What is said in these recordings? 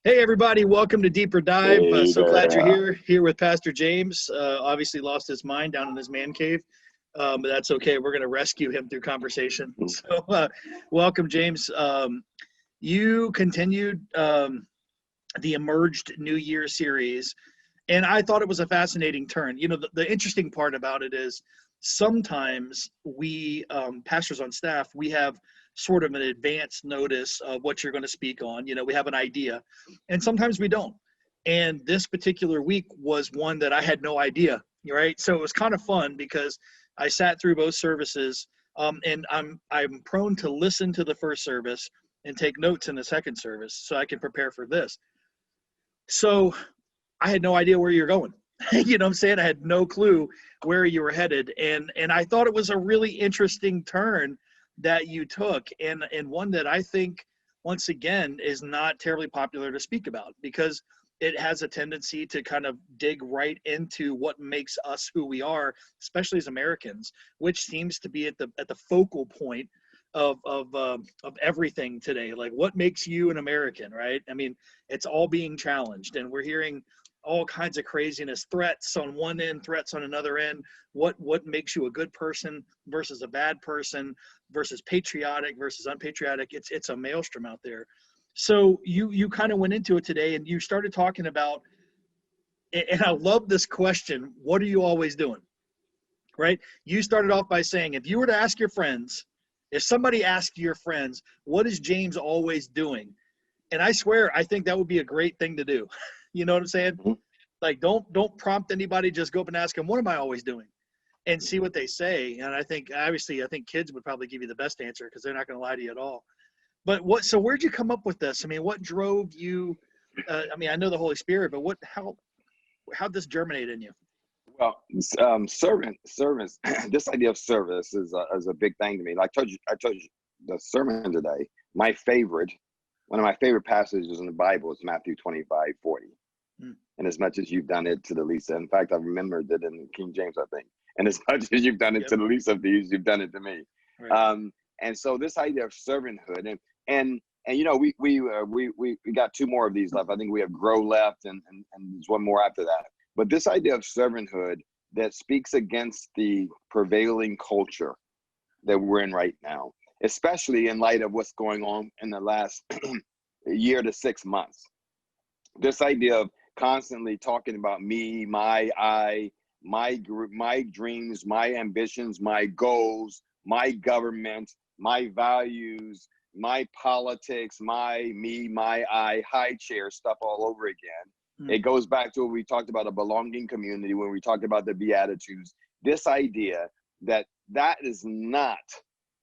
Hey, everybody, welcome to Deeper Dive. Hey So glad you're there. here with Pastor James. Obviously, lost his mind down in his man cave, but that's okay. We're going to rescue him through conversation. So, welcome, James. You continued the Emerged New Year series, and I thought it was a fascinating turn. You know, the interesting part about it is sometimes we, pastors on staff, we have sort of an advance notice of what you're going to speak on. You know, we have an idea, and sometimes we don't. And this particular week was one that I had no idea, right? So it was kind of fun because I sat through both services, and I'm prone to listen to the first service and take notes in the second service so I can prepare for this. So I had no idea where you're going. You know what I'm saying? I had no clue where you were headed. And I thought it was a really interesting turn that you took, and one that I think once again is not terribly popular to speak about because it has a tendency to kind of dig right into what makes us who we are, especially as Americans, which seems to be at the focal point of everything today. Like, what makes you an American, right? I mean, it's all being challenged, and we're hearing all kinds of craziness, threats on one end, threats on another end. What makes you a good person versus a bad person versus patriotic versus unpatriotic? It's a maelstrom out there. So you kind of went into it today, and you started talking about, and I love this question: what are you always doing? Right? You started off by saying, if you were to ask your friends, if somebody asked your friends, what is James always doing? And I swear, I think that would be a great thing to do. You know what I'm saying? Mhm. Like, don't prompt anybody. Just go up and ask them, what am I always doing? And see what they say. And I think, obviously, I think kids would probably give you the best answer because they're not going to lie to you at all. But so where'd you come up with this? I mean, what drove you? I mean, I know the Holy Spirit, but how'd this germinate in you? Well, servants. This idea of service is a big thing to me. Like I told you the sermon today. One of my favorite passages in the Bible is Matthew 25:40. Mm. And as much as you've done it to the least, in fact, I remembered it in King James, I think. And as much as you've done it Yep. to the least of these, you've done it to me. Right. And so this idea of servanthood, and you know, we got two more of these left. I think we have grow left, and there's one more after that. But this idea of servanthood that speaks against the prevailing culture that we're in right now, especially in light of what's going on in the last year to 6 months. This idea of constantly talking about me, my group, my dreams, my ambitions, my goals, my government, my values, my politics, my high chair stuff all over again. It goes back to what we talked about, a belonging community, when we talked about the Beatitudes. This idea that is not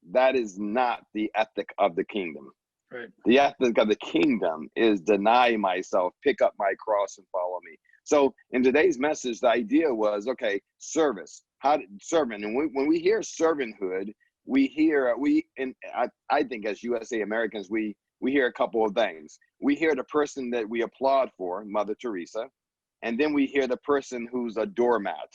the ethic of the kingdom. Right. The ethic of the kingdom is deny myself, pick up my cross, and follow me. So in today's message, the idea was, okay, service, servant. And when we hear servanthood, I think as USA Americans, we hear a couple of things. We hear the person that we applaud for, Mother Teresa, and then we hear the person who's a doormat.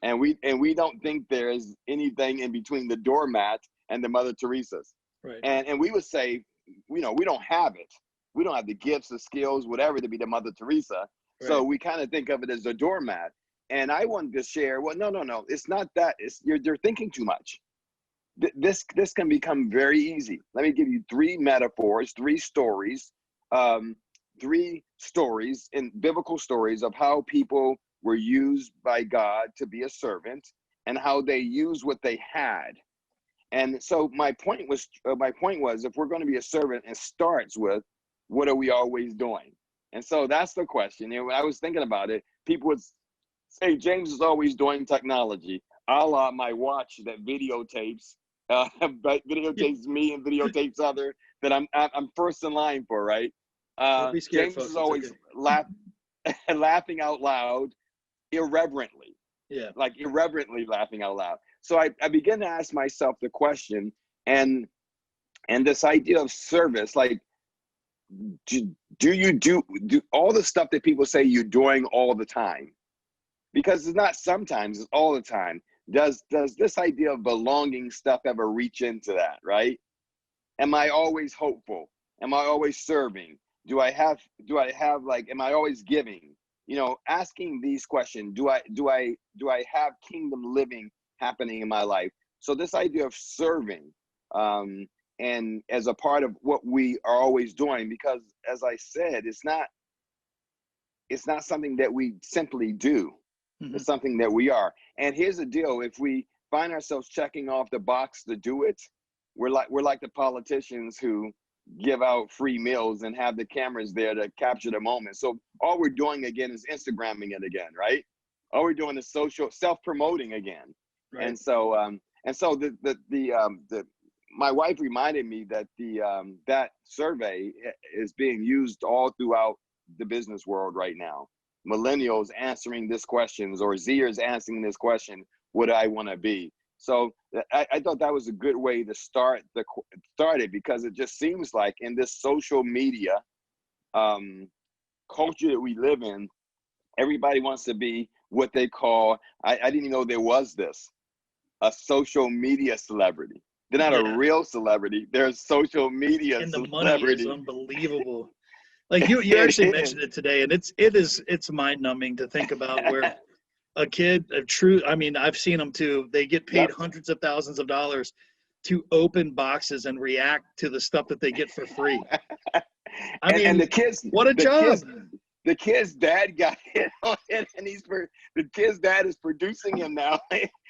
And we don't think there's anything in between the doormat and the Mother Teresas. Right. And we would say, we don't have it. We don't have the gifts, the skills, whatever, to be the Mother Teresa. Right. So we kind of think of it as a doormat. And I wanted to share, well, no, it's not that. You're thinking too much. This can become very easy. Let me give you three metaphors, three stories in biblical stories of how people were used by God to be a servant and how they used what they had. And so my point was, if we're going to be a servant, it starts with, what are we always doing? And so that's the question. And when I was thinking about it, people would say, James is always doing technology, a la my watch that videotapes, videotapes me and videotapes other that I'm first in line for, right? Don't be scared, James folks. is always laughing out loud, irreverently. Yeah. Like irreverently laughing out loud. So I began to ask myself the question, and this idea of service, like, do you do all the stuff that people say you're doing all the time? Because it's not sometimes, it's all the time. Does this idea of belonging stuff ever reach into that, right? Am I always hopeful? Am I always serving? do I have like, am I always giving? You know, asking these questions. Do I have kingdom living happening in my life? So this idea of serving, and as a part of what we are always doing, because as I said, it's not something that we simply do. Mhm. It's something that we are. And here's the deal: if we find ourselves checking off the box to do it, we're like the politicians who give out free meals and have the cameras there to capture the moment. So all we're doing again is Instagramming it again, right? All we're doing is social self-promoting again. Right. And so my wife reminded me that that survey is being used all throughout the business world right now. Millennials answering this questions, or Zers answering this question: what do I want to be? So I thought that was a good way to start it, because it just seems like in this social media culture that we live in, everybody wants to be what they call, I didn't even know there was this, a social media celebrity. They're not a real celebrity. They're a social media And the celebrity. money is unbelievable. Like you actually mentioned it today, and it's mind numbing to think about where a kid, I mean, I've seen them too. They get paid hundreds of thousands of dollars to open boxes and react to the stuff that they get for free. I mean, and the kids, what a job. The kid's dad got hit on it, and the kid's dad is producing him now.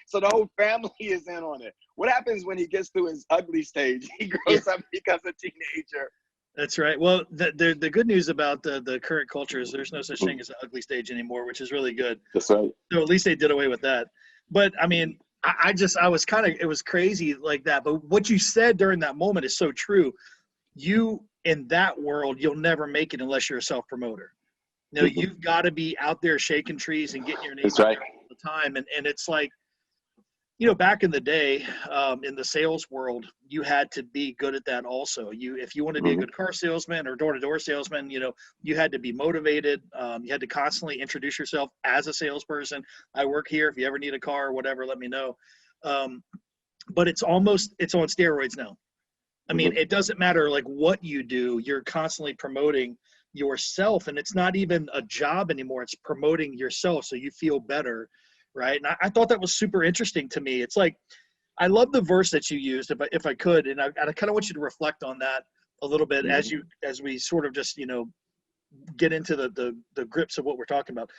So the whole family is in on it. What happens when he gets to his ugly stage? He grows up, becomes a teenager. That's right. Well, the good news about the current culture is there's no such thing as an ugly stage anymore, which is really good. That's right. So at least they did away with that. But I mean, it was crazy like that. But what you said during that moment is so true. You, in that world, you'll never make it unless you're a self-promoter. You know, you've got to be out there shaking trees and getting your name out there all the time. And it's like, you know, back in the day, in the sales world, you had to be good at that also. If you wanted to be a good car salesman or door-to-door salesman, you know, you had to be motivated. You had to constantly introduce yourself as a salesperson. I work here. If you ever need a car or whatever, let me know. But it's on steroids now. I mean, it doesn't matter like what you do. You're constantly promoting yourself, and it's not even a job anymore. It's promoting yourself so you feel better. Right. And I thought that was super interesting to me. It's like, I love the verse that you used, if I could, and I kind of want you to reflect on that a little bit as we sort of just, you know, get into the grips of what we're talking about.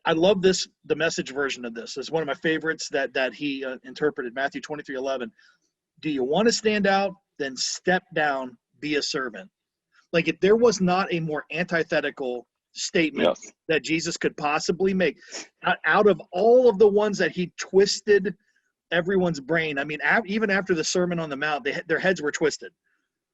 I love the Message version of this. It's one of my favorites that he interpreted, Matthew 23:11. Do you want to stand out? Then step down, be a servant. Like, if there was not a more antithetical statement that Jesus could possibly make out of all of the ones that he twisted everyone's brain. I mean, even after the Sermon on the Mount, their heads were twisted,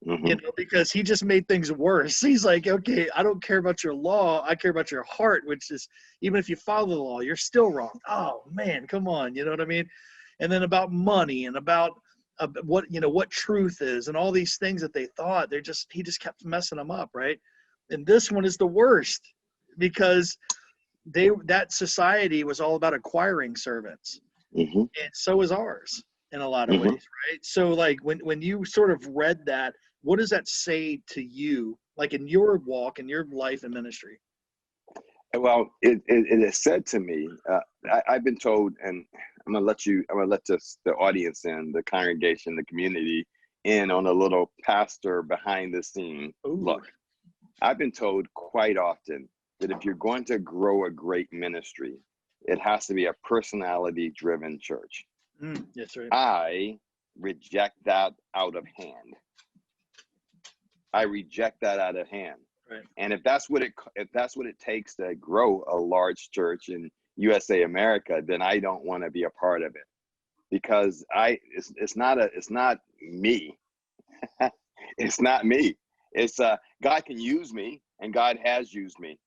you know, because he just made things worse. He's like, okay, I don't care about your law. I care about your heart, which is, even if you follow the law, you're still wrong. Oh man, come on. You know what I mean? And then about money and about what truth is and all these things that they thought, he just kept messing them up. Right. And this one is the worst, because that society was all about acquiring servants, and so is ours in a lot of ways, right? So like when you sort of read that, what does that say to you, like in your walk, in your life and ministry? Well, it is said to me. I've been told, and I'm gonna let the audience and the congregation, the community, in on a little pastor behind the scene look. I've been told quite often that if you're going to grow a great ministry, it has to be a personality-driven church. That's right. I reject that out of hand. Right. And if that's what it takes to grow a large church in USA America, then I don't want to be a part of it, because it's not me. It's not me. It's God can use me, and God has used me,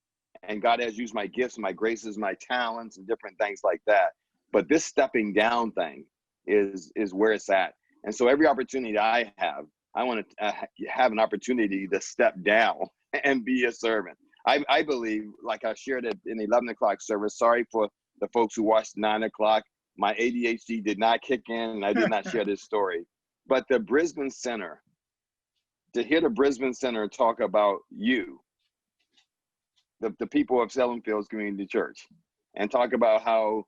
and God has used my gifts, my graces, my talents, and different things like that. But this stepping down thing is where it's at. And so every opportunity I have, I want to have an opportunity to step down and be a servant. I believe, like I shared it in the 11 o'clock service. Sorry for the folks who watched 9 o'clock. My ADHD did not kick in, and I did not share this story. But the Brisbane Center to hear the Brisbane Center talk about you, the people of Salem Fields Community Church, and talk about how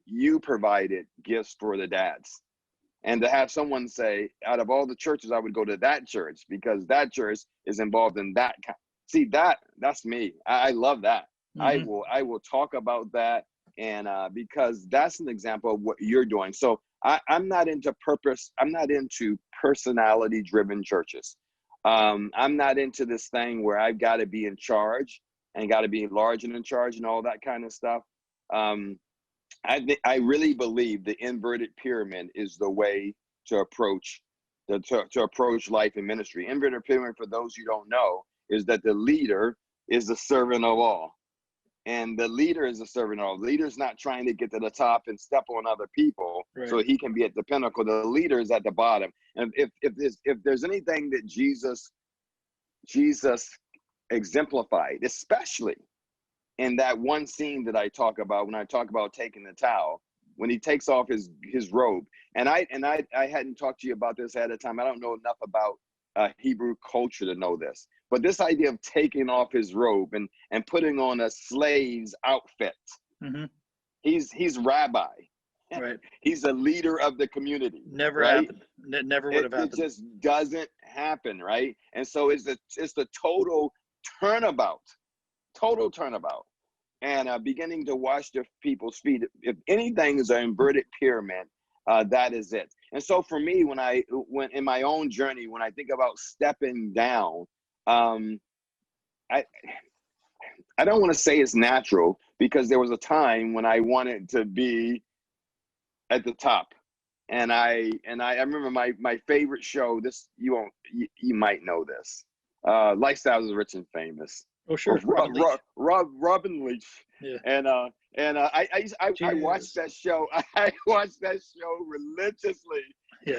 you provided gifts for the dads, and to have someone say, out of all the churches, I would go to that church because that church is involved in that. See, that's me. I love that. Mm-hmm. I will talk about that, and because that's an example of what you're doing. So I'm not into purpose. I'm not into personality-driven churches. I'm not into this thing where I've got to be in charge and got to be large and in charge and all that kind of stuff. I really believe the inverted pyramid is the way to approach to approach life and ministry. Inverted pyramid, for those you don't know, is that the leader is the servant of all. And the leader is a servant of all. The leader's not trying to get to the top and step on other people so he can be at the pinnacle. The leader is at the bottom. And if there's anything that Jesus exemplified, especially in that one scene that I talk about when I talk about taking the towel, when he takes off his robe. And I hadn't talked to you about this ahead of time. I don't know enough about Hebrew culture to know this. But this idea of taking off his robe and putting on a slave's outfit. Mm-hmm. He's rabbi. Right. He's a leader of the community. Never happened. It never would have happened. It just doesn't happen, right? And so it's the total turnabout. And beginning to wash the people's feet. If anything is an inverted pyramid, that is it. And so for me, when in my own journey, when I think about stepping down, I don't want to say it's natural, because there was a time when I wanted to be at the top. And I remember my favorite show, this you might know this. Lifestyles of Rich and Famous. Oh, sure. Robin Leach. Yeah. And I watched that show. I watched that show religiously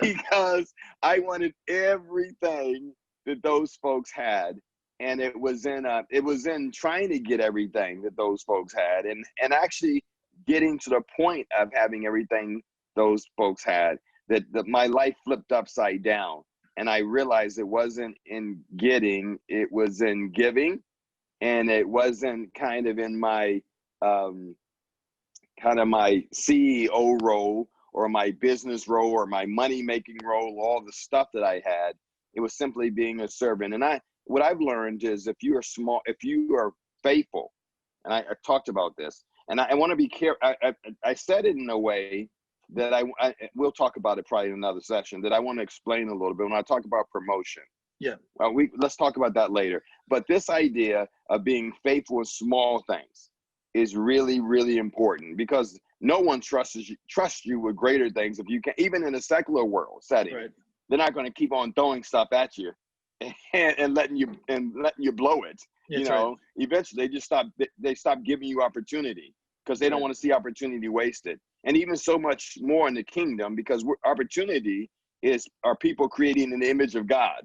because I wanted everything that those folks had. And it was in trying to get everything that those folks had and actually getting to the point of having everything those folks had, that my life flipped upside down. And I realized it wasn't in getting, it was in giving. And it wasn't kind of in my my CEO role or my business role or my money-making role, all the stuff that I had. It was simply being a servant. And what I've learned is if you are faithful, and I talked about this, and I want to be careful. I said it in a way that we'll talk about it probably in another session, that I want to explain a little bit when I talk about promotion. Yeah. Let's talk about that later. But this idea of being faithful in small things is really, really important, because no one trusts you with greater things. If you can, even in a secular world setting, they're not going to keep on throwing stuff at you and letting you blow it. Eventually they stop giving you opportunity, because they don't want to see opportunity wasted. And even so much more in the kingdom, because opportunity are people creating an image of God.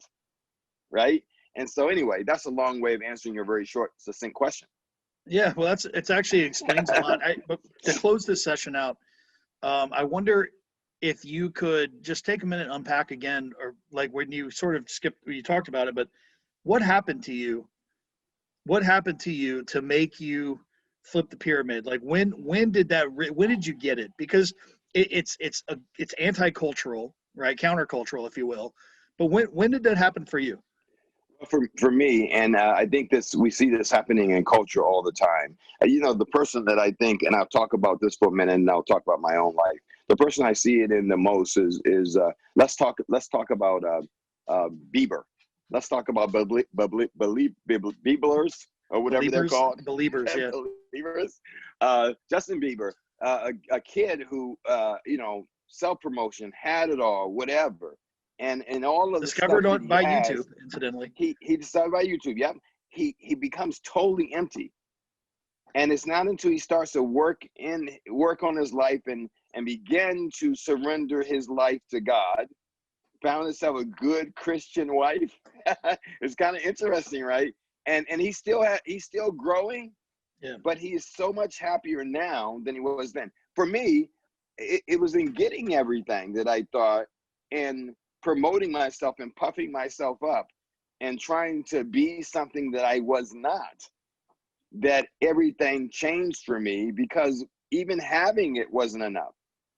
Right. And so anyway, that's a long way of answering your very short, succinct question. Yeah, well, it actually explains a lot. But to close this session out, I wonder if you could just take a minute and unpack again, or like when you sort of you talked about it, but what happened to you? What happened to you to make you flip the pyramid? Like when did you get it? Because it's anti-cultural, right? Countercultural, if you will. But when did that happen for you? For me, and I think we see this happening in culture all the time. The person that I think, and I'll talk about this for a minute, and I'll talk about my own life. The person I see it in the most is let's talk about Bieber. Let's talk about Beliebers or whatever they're called. Beliebers, yeah. Beliebers. Justin Bieber, a kid who self-promotion, had it all, whatever. And all of discovered the stuff by YouTube, incidentally. He discovered by YouTube. Yep. He becomes totally empty, and it's not until he starts to work on his life and begin to surrender his life to God, found himself a good Christian wife. It's kind of interesting, right? And he's still growing, but he is so much happier now than he was then. For me, it was in getting everything that I thought, and promoting myself and puffing myself up and trying to be something that I was not, that everything changed for me, because even having it wasn't enough.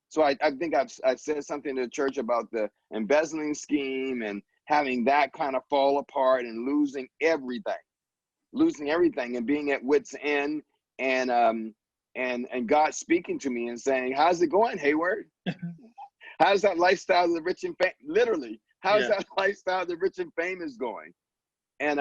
So I think I've said something to the church about the embezzling scheme and having that kind of fall apart and losing everything and being at wit's end, and God speaking to me and saying, "How's it going, Hayward? How's that lifestyle of the rich and famous?" Literally, how's that lifestyle of the rich and famous going? And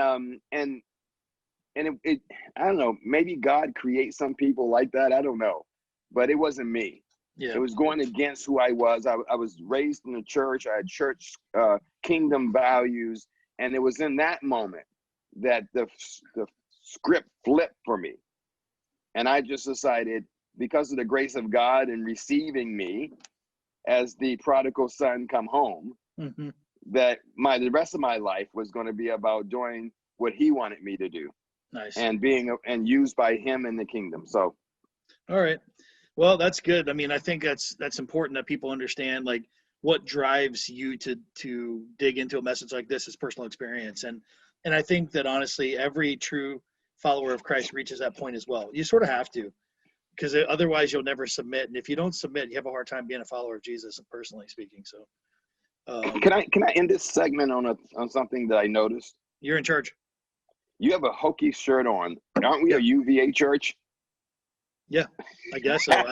it I don't know, maybe God creates some people like that. I don't know, but it wasn't me. Yeah. It was going against who I was. I was raised in the church. I had church kingdom values, and it was in that moment that the script flipped for me, and I just decided, because of the grace of God in receiving me as the prodigal son come home, that the rest of my life was going to be about doing what He wanted me to do. Nice. And being used by Him in the kingdom. So, all right. Well, that's good. I mean, I think that's important that people understand, like, what drives you to dig into a message like this is personal experience. And I think that honestly, every true follower of Christ reaches that point as well. You sort of have to, because otherwise you'll never submit. And if you don't submit, you have a hard time being a follower of Jesus, personally speaking. So can I end this segment on something that I noticed? You're in charge. You have a Hokie shirt on. Aren't we a UVA church? Yeah, I guess so.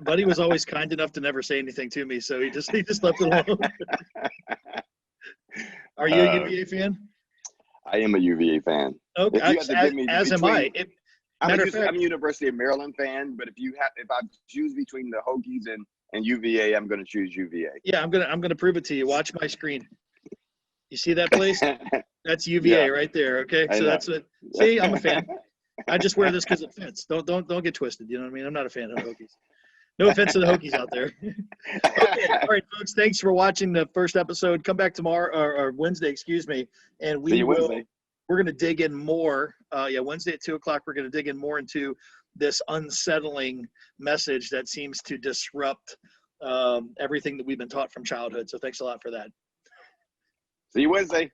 Buddy was always kind enough to never say anything to me, so he just left it alone. Are you a UVA fan? I am a UVA fan. Okay, as am I. I'm a University of Maryland fan, but if I choose between the Hokies and UVA, I'm going to choose UVA. Yeah, I'm gonna prove it to you. Watch my screen. You see that place? That's UVA right there. Okay, so that's it. See, I'm a fan. I just wear this because it fits. Don't get twisted. You know what I mean? I'm not a fan of the Hokies. No offense to the Hokies out there. Okay, all right, folks. Thanks for watching the first episode. Come back tomorrow or Wednesday, excuse me, and we're going to dig in more. Wednesday at 2:00. We're going to dig in more into this unsettling message that seems to disrupt everything that we've been taught from childhood. So thanks a lot for that. See you Wednesday.